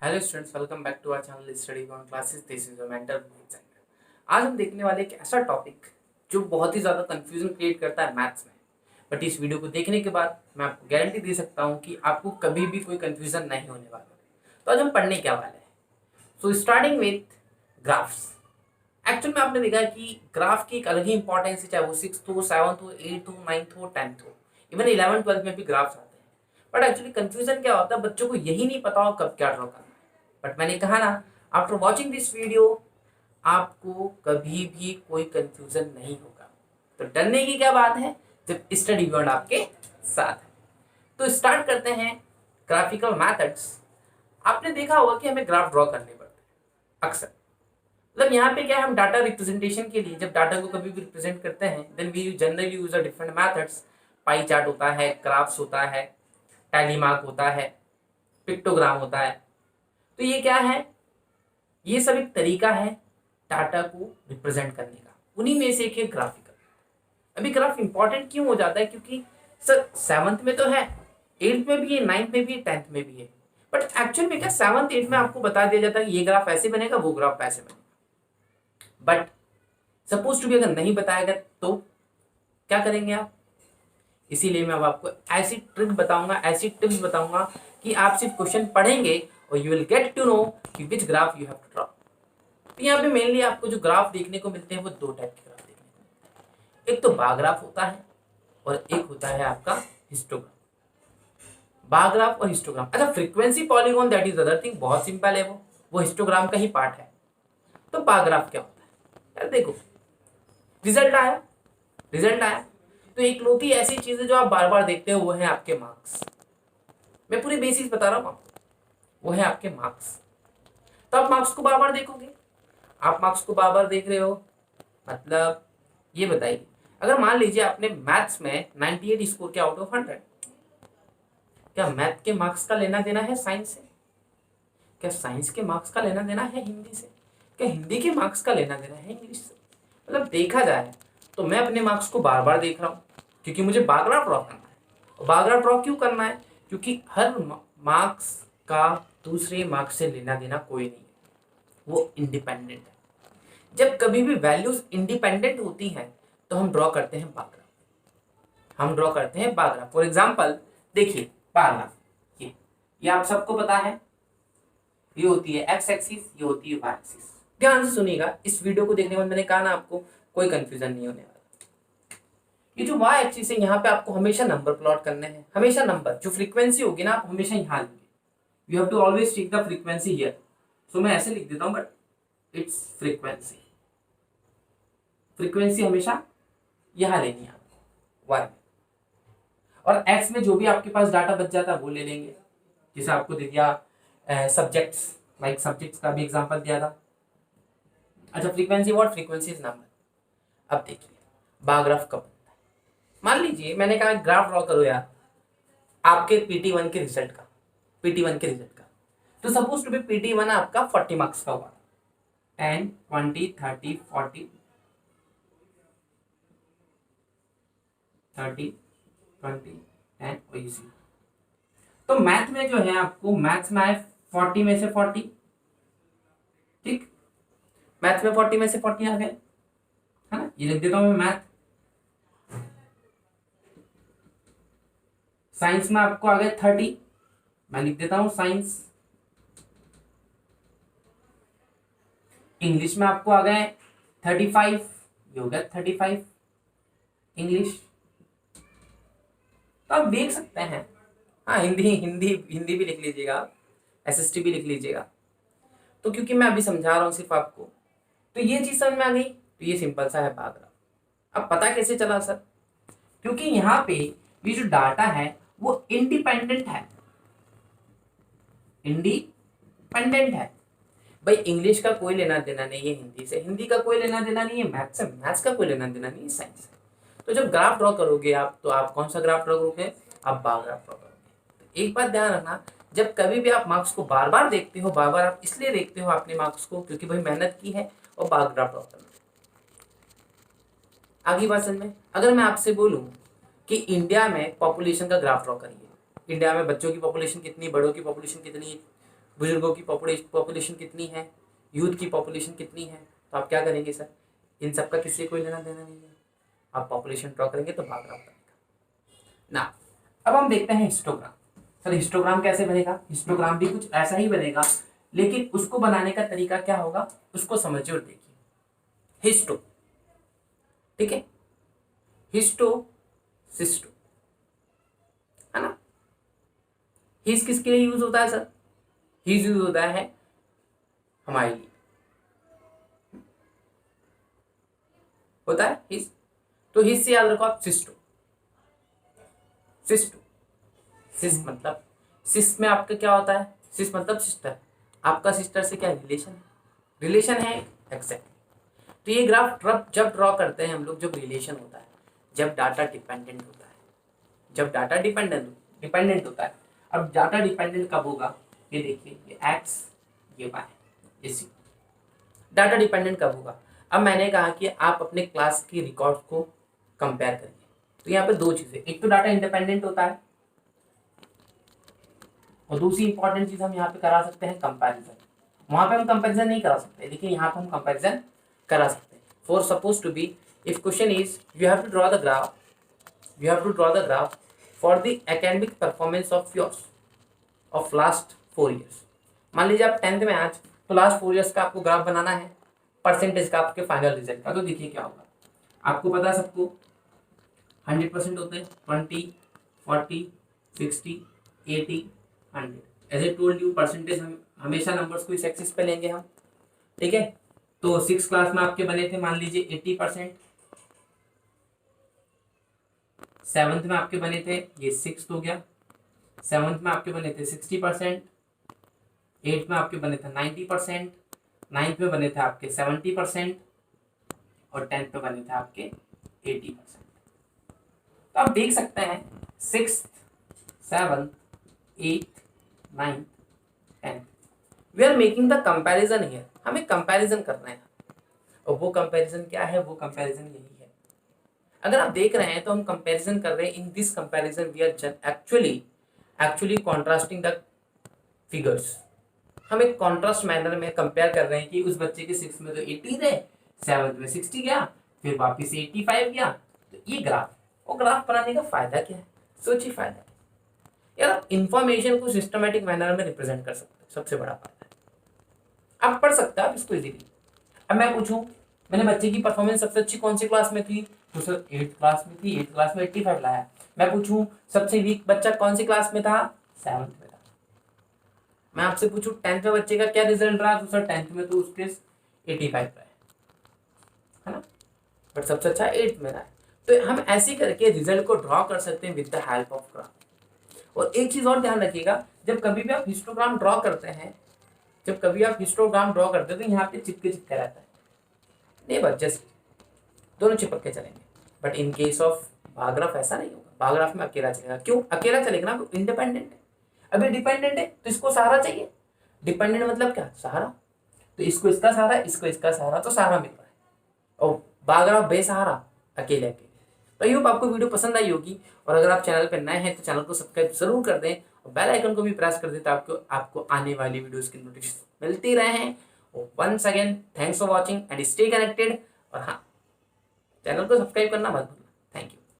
Hello students, welcome back to our channel study on classes. This is mentor examiner. आज हम देखने वाले एक ऐसा टॉपिक जो बहुत ही ज़्यादा कंफ्यूजन क्रिएट करता है मैथ्स में। बट इस वीडियो को देखने के बाद मैं आपको गारंटी दे सकता हूँ कि आपको कभी भी कोई कंफ्यूजन नहीं होने वाला। तो आज हम पढ़ने क्या वाले हैं। So starting with graphs. Actual में आपने देखा है कि ग्राफ की एक अलग ही इंपॉर्टेंस है, चाहे वो 6th हो, 7th हो, 8th हो, 9th हो, 10th हो, इवन 11th 12th में भी ग्राफ्स आते हैं। बट एक्चुअली कंफ्यूजन क्या होता है, बच्चों को यही नहीं पता हो कब क्या ड्रॉ करना है। बट मैंने कहा ना, आफ्टर वॉचिंग दिस वीडियो आपको कभी भी कोई कंफ्यूजन नहीं होगा। तो डरने की क्या बात है जब स्टडी बियॉन्ड आपके साथ है। तो स्टार्ट करते हैं ग्राफिकल मैथड्स। आपने देखा होगा कि हमें ग्राफ ड्रॉ करने पड़ते हैं अक्सर। मतलब यहाँ पे क्या है, हम डाटा रिप्रेजेंटेशन के लिए जब डाटा को कभी भी रिप्रेजेंट करते हैं then we generally use a different methods. Pie chart होता है, ग्राफ्स होता है, टैली मार्क होता है, पिक्टोग्राम होता है। तो ये क्या है, ये सब एक तरीका है डाटा को रिप्रेजेंट करने का। उन्हीं में से एक है ग्राफिकल। अभी ग्राफ इंपॉर्टेंट क्यों हो जाता है, क्योंकि सर 7th में तो है, 8th में भी है, 9th में भी है, 10th में भी है। बट एक्चुअल में क्या 7th 8th में आपको बता दिया जाता है कि ये ग्राफ ऐसे बनेगा, वो ग्राफ ऐसे बनेगा। बट सपोज टू भी अगर नहीं बताएगा तो क्या करेंगे आप। इसीलिए मैं अब आपको ऐसी ट्रिक बताऊंगा, ऐसी टिप्स बताऊंगा कि आप सिर्फ क्वेश्चन पढ़ेंगे और you will get to know कि which graph you have to draw. तो यहाँ पे मेनली आपको जो ग्राफ देखने को मिलते हैं वो दो टाइप के ग्राफ देखने को मिलते हैं। एक तो बार ग्राफ होता है और एक होता है आपका हिस्टोग्राम। बार ग्राफ और हिस्टोग्राम, अच्छा frequency polygon that is other thing, बहुत सिंपल है, वो हिस्टोग्राम का ही पार्ट है। तो बार ग्राफ क्या होता है यार, देखो रिजल्ट आया, रिजल्ट आया तो एक लौती ऐसी चीज है जो आप बार बार देखते हो, वो है आपके मार्क्स। मैं पूरी बेसिस बता रहा हूँ आपको, वो है आपके मार्क्स। तो आप मार्क्स को बार बार देखोगे, आप मार्क्स को बार बार देख रहे हो, मतलब ये बताइए, अगर मान लीजिए आपने मैथ्स में 98 स्कोर किया आउट ऑफ 100, क्या मैथ के मार्क्स का लेना देना है साइंस से? क्या साइंस के मार्क्स का लेना देना है हिंदी से? क्या हिंदी के मार्क्स का लेना देना है इंग्लिश से? मतलब देखा जाए तो मैं अपने मार्क्स को बार बार देख रहा हूँ क्योंकि मुझे बार बार ड्रॉ करना है। और बार बार ड्रॉ क्यों करना है, क्योंकि हर मार्क्स का दूसरे मार्क्स से लेना देना कोई नहीं है, वो इंडिपेंडेंट है। जब कभी भी वैल्यूज इंडिपेंडेंट होती हैं तो हम ड्रॉ करते हैं बार ग्राफ, हम ड्रॉ करते हैं बार ग्राफ। फॉर एग्जाम्पल देखिए बार ग्राफ, ये आप सबको पता है, ये होती है एक्स एक्सिस, ये होती है वाई एक्सिस। ध्यान से सुनिएगा, इस वीडियो को देखने के बाद मैंने कहा ना आपको कोई कंफ्यूजन नहीं होने वाला। ये जो वाई एक्सिस है, यहाँ पे आपको हमेशा नंबर प्लॉट करने हैं, हमेशा नंबर, जो फ्रीक्वेंसी होगी ना आप हमेशा यहाँ लेंगे। You have to always take the frequency here. So मैं ऐसे लिख देता हूँ, बट इट्स फ्रीक्वेंसी, फ्रीक्वेंसी हमेशा यहाँ लेनी है आपको वाई में। और एक्स में जो भी आपके पास डाटा बच जाता है वो ले लेंगे, जैसे आपको दे दिया सब्जेक्ट्स, लाइक सब्जेक्ट्स का भी एग्जांपल दिया था। अच्छा frequency what, frequency is number. अब देखिए बार ग्राफ कब बनता है। मान लीजिए मैंने कहा ग्राफ ड्रॉ करो यार आपके PT1 के रिजल्ट का, PT1 के रिजल्ट का। तो सपोज टू बी PT1 आपका 40 मार्क्स का हुआ, 10 20 30 40 30 20 10 और इसी। तो मैथ में जो है आपको, मैथ्स में आए 40 में से 40, ठीक, मैथ में 40 में से 40 आ गए, है ना, ये लिख देता हूं मैं मैथ। साइंस में आपको आ गए 30, मैं लिख देता हूं साइंस। इंग्लिश में आपको आ गए 35, ये हो गया 35 इंग्लिश। तो आप देख सकते हैं, हाँ हिंदी हिंदी हिंदी भी लिख लीजिएगा आप, SST भी लिख लीजिएगा। तो क्योंकि मैं अभी समझा रहा हूँ सिर्फ आपको, तो ये चीज समझ में आ गई। तो ये सिंपल सा है बार ग्राफ। अब पता कैसे चला सर, क्योंकि यहाँ पे ये जो डाटा है वो इंडिपेंडेंट है, इंडिपेंडेंट है। भाई इंग्लिश का कोई लेना देना नहीं है हिंदी से, हिंदी का कोई लेना देना नहीं है मैथ्स से, मैथ्स का कोई लेना देना नहीं है साइंस से। तो जब ग्राफ ड्रॉ करोगे आप, तो आप कौन सा ग्राफ ड्रॉ करोगे, आप बार ग्राफ ड्रॉ करोगे। तो एक बात ध्यान रखना, जब कभी भी आप मार्क्स को बार बार देखते हो, बार बार आप इसलिए देखते हो अपने मार्क्स को क्योंकि भाई मेहनत की है और बार ग्राफ ड्रॉ करना। आगे बात समझ में, अगर मैं आपसे बोलूं कि इंडिया में पॉपुलेशन का ग्राफ ड्रॉ करिए, इंडिया में बच्चों की पॉपुलेशन कितनी, बड़ों की पॉपुलेशन कितनी, बुजुर्गों की पॉपुलेशन कितनी है, यूथ की पॉपुलेशन कितनी है, तो आप क्या करेंगे सर, इन सब का किसी से कोई लेना देना नहीं है, आप पॉपुलेशन ड्रॉ करेंगे तो बार ग्राफ बनेगा ना। अब हम देखते हैं हिस्टोग्राम। सर हिस्टोग्राम कैसे बनेगा, हिस्टोग्राम भी कुछ ऐसा ही बनेगा, लेकिन उसको बनाने का तरीका क्या होगा उसको समझिए और देखिए। हिस्टो, ठीक है, हिस्टो सिस्टो, है ना। हिस किसके लिए यूज होता है सर, हिस यूज होता है हमारे लिए, होता है हिस, तो हिस से याद रखो आप सिस्टो, सिस्टो, सिस मतलब, सिस में आपका क्या होता है, सिस मतलब सिस्टर, आपका सिस्टर से क्या रिलेशन है, रिलेशन है एक्सैक्ट। तो ये ग्राफ जब ड्रॉ करते हैं हम लोग, जब रिलेशन होता है, जब डाटा डिपेंडेंट होता है, जब डाटा डिपेंडेंट होता है। अब डाटा डिपेंडेंट कब होगा, ये देखिए, ये एक्स ये वाई ये सी, डाटा डिपेंडेंट कब होगा। अब मैंने कहा कि आप अपने क्लास की रिकॉर्ड को कंपेयर करिए, तो यहाँ पे दो चीजें, एक तो डाटा इंडिपेंडेंट होता है और दूसरी इंपॉर्टेंट चीज हम यहाँ पे करा सकते हैं कंपैरिजन। वहां पे हम कंपैरिजन नहीं करा सकते, लेकिन यहाँ पे हम कंपैरिजन करा सकते हैं। For suppose to be, if question is you have to draw the graph, you have to draw the graph for the academic performance of yours of last 4 years। मान लीजिए आप 10th में आज, तो लास्ट 4 years का आपको graph बनाना है, percentage का आपके फाइनल रिजल्ट का। तो देखिए क्या होगा, आपको पता है सबको 100% होते हैं, 20, 40, 60, 80, 100। As a told you, percentage हम हमेशा नंबर्स को इस एक्सिस पे लेंगे हम, ठीक है। तो 6 क्लास में आपके बने थे मान लीजिए 80%, 7th में आपके बने थे, ये 6 हो गया, 7th में आपके बने थे 60%, 8th में आपके बने थे 90%, 9th में बने थे आपके 70% और 10th में बने थे आपके 80%। तो आप देख सकते हैं 6th, 7th, 8th, 9th, 10th, we are making the comparison here, हमें कंपैरिजन करना है। और वो कंपैरिजन क्या है, वो कंपैरिजन यही है। अगर आप देख रहे हैं तो हम कंपैरिजन कर रहे हैं, in this comparison we are actually contrasting the figures. हम एक कॉन्ट्रास्ट मैनर में कंपेयर कर रहे हैं कि उस बच्चे के 6 में तो 80 थे, 7th में 60 गया, फिर वापस से 85 गया। तो ये ग्राफ, वो ग्राफ बनाने का फायदा क्या है, सोचिए फायदा यार, आप इंफॉर्मेशन को सिस्टमेटिक मैनर में रिप्रेजेंट कर सकते हो, सबसे बड़ा फायदा है। आप पढ़ सकते हो आप इसको इजीली। अब मैं पूछूं, मैंने बच्चे की परफॉर्मेंस सबसे अच्छी कौन सी क्लास में थी, तो सर 8th क्लास में थी, 8th क्लास में 85 लाया। मैं पूछूं सबसे वीक बच्चा कौन सी क्लास में था, 7th में था। मैं आपसे पूछूं 10th में बच्चे का क्या रिजल्ट रहा, तो सर 10th में तो उसके 85 रहा है ना, बट सबसे अच्छा 8th में रहा है। तो हम ऐसे करके रिजल्ट को ड्रॉ कर सकते हैं with the help of graph. और एक चीज और ध्यान रखिएगा, जब कभी भी आप हिस्टोग्राम ड्रॉ करते हैं, जब कभी आप हिस्टोग्राम ड्रॉ करते हैं तो यहाँ पे चिपके रहता है, नहीं बस जस्ट दोनों चिपक के चलेंगे। But in case of bar graph ऐसा नहीं होगा, बार ग्राफ में अकेला चलेगा। क्यों अकेला चलेगा ना, इंडिपेंडेंट है। अभी डिपेंडेंट है तो इसको सहारा चाहिए, डिपेंडेंट मतलब क्या, सहारा। तो इसको इसका सहारा, इसको इसका सहारा, तो सहारा मिल रहा है। और बार ग्राफ बेसहारा, अकेले अकेले। तो आई होप आपको वीडियो पसंद आई होगी, और अगर आप चैनल पर नए हैं तो चैनल को सब्सक्राइब जरूर कर दें और बेल आइकन को भी प्रेस कर दें, ताकि आपको आने वाली वीडियोस की नोटिफिकेशन मिलती रहे। Once again thanks for watching and stay connected. और हाँ, चैनल को सब्सक्राइब करना मत भूलना। Thank you.